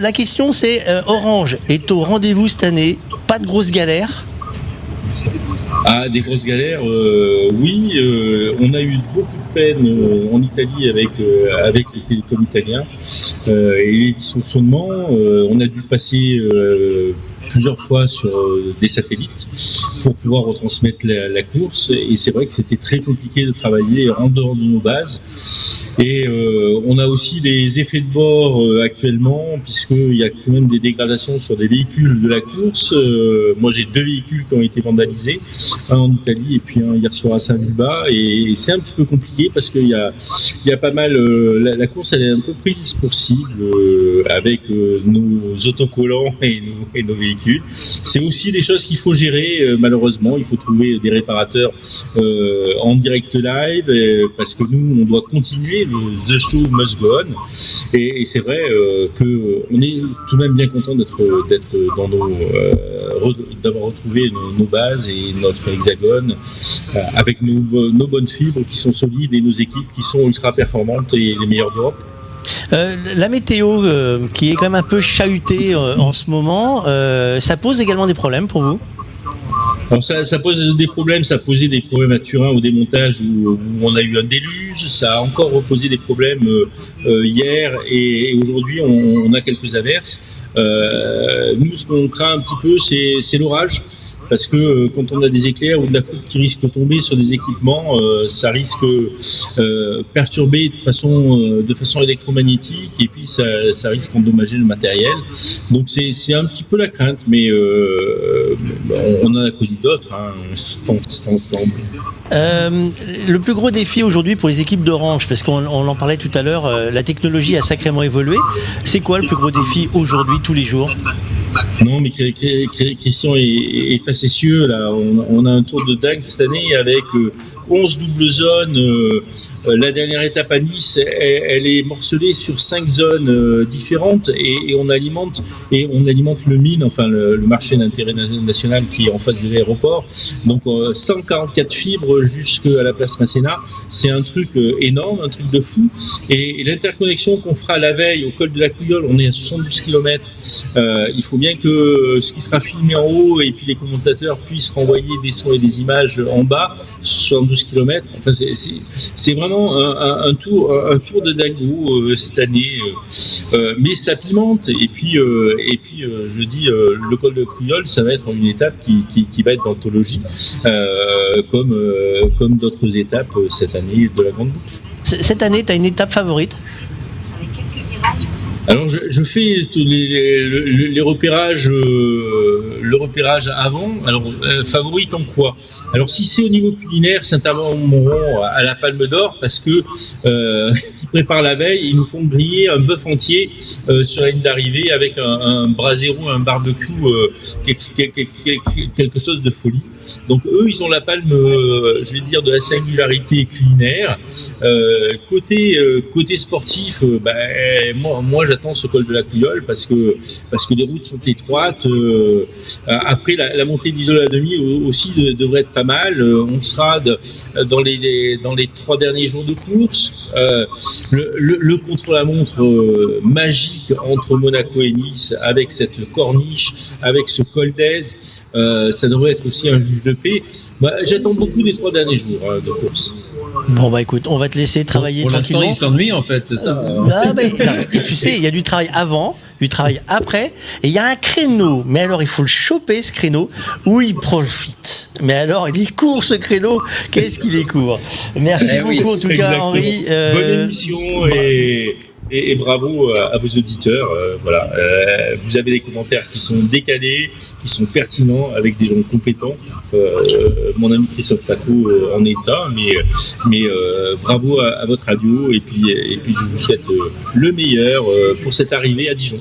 La question c'est, Orange est au rendez-vous cette année, pas de grosses galères? Ah, des grosses galères, oui. On a eu beaucoup de peine en Italie avec les télécoms italiens et les dysfonctionnements. On a dû passer plusieurs fois sur des satellites pour pouvoir retransmettre la course. Et c'est vrai que c'était très compliqué de travailler en dehors de nos bases. Et on a aussi des effets de bord actuellement, puisqu'il y a quand même des dégradations sur des véhicules de la course. Moi, j'ai 2 véhicules qui ont été vandalisés, un en Italie et puis un hier soir à Saint-Vulbas. Et c'est un petit peu compliqué parce qu'il y a pas mal... la course, elle est un peu prise pour cible avec nos autocollants et nos véhicules. C'est aussi des choses qu'il faut gérer, malheureusement. Il faut trouver des réparateurs en direct live parce que nous, on doit continuer. The show must go on. Et c'est vrai que on est tout de même bien content d'être dans d'avoir retrouvé nos bases et notre hexagone avec nos bonnes fibres qui sont solides et nos équipes qui sont ultra performantes et les meilleures d'Europe. La météo qui est quand même un peu chahutée en ce moment, ça pose également des problèmes pour vous? Alors ça pose des problèmes, ça a posé des problèmes à Turin au démontage où on a eu un déluge, ça a encore posé des problèmes hier et aujourd'hui on a quelques averses. Nous ce qu'on craint un petit peu c'est l'orage. Parce que quand on a des éclairs ou de la foudre qui risque de tomber sur des équipements, ça risque perturber de façon électromagnétique et puis ça risque d'endommager le matériel. Donc c'est un petit peu la crainte, mais on en a connu d'autres, hein, je pense ensemble. Le plus gros défi aujourd'hui pour les équipes d'Orange, parce qu'on en parlait tout à l'heure, la technologie a sacrément évolué. C'est quoi le plus gros défi aujourd'hui, tous les jours? Non, mais Christian est facétieux. Là, on a un tour de dingue cette année avec 11 doubles zones. La dernière étape à Nice, elle est morcelée sur 5 zones différentes et on alimente le mine, enfin le marché d'intérêt national qui est en face de l'aéroport. Donc 144 fibres jusqu'à la place Masséna, c'est un truc énorme, un truc de fou. Et l'interconnexion qu'on fera la veille au col de la Couillole, on est à 72 km. Il faut bien que ce qui sera filmé en haut et puis les commentateurs puissent renvoyer des sons et des images en bas, 72 km. Enfin, c'est vraiment un tour de dingo cette année. Mais ça pimente. Et puis je dis, le col de Couillole, ça va être une étape qui va être d'anthologie, comme d'autres étapes cette année de la Grande Boucle. Cette année, tu as une étape favorite? Alors je fais les repérages, le repérage avant. Alors favorite en quoi? Alors si c'est au niveau culinaire, Saint-Amand-Montrond à la Palme d'Or parce que ils préparent la veille, ils nous font griller un bœuf entier sur la ligne d'arrivée avec un brasero, un barbecue, quelque chose de folie. Donc eux, ils ont la palme, je vais dire, de la singularité culinaire. Côté sportif, moi j'attends ce col de la Couillole parce que les routes sont étroites. Après la montée d'Isola demi aussi devrait être pas mal. On sera dans les 3 derniers jours de course. Le contre-la-montre magique entre Monaco et Nice avec cette corniche, avec ce col d'Aise, ça devrait être aussi un juge de paix. J'attends beaucoup des 3 derniers jours de course. Bon écoute, on va te laisser travailler tranquillement. Pour l'instant, il s'ennuie en fait, c'est ça. Et tu sais, il y a du travail avant, du travail après, et il y a un créneau. Mais alors, il faut le choper ce créneau où il profite. Mais alors, il court ce créneau. Qu'est-ce qu'il est court? Merci beaucoup en tout cas, Henri. Bonne émission et bravo à vos auditeurs. Voilà, vous avez des commentaires qui sont décalés, qui sont pertinents, avec des gens compétents. Mon ami Christophe Paco en est un, mais bravo à votre radio et puis je vous souhaite le meilleur pour cette arrivée à Dijon.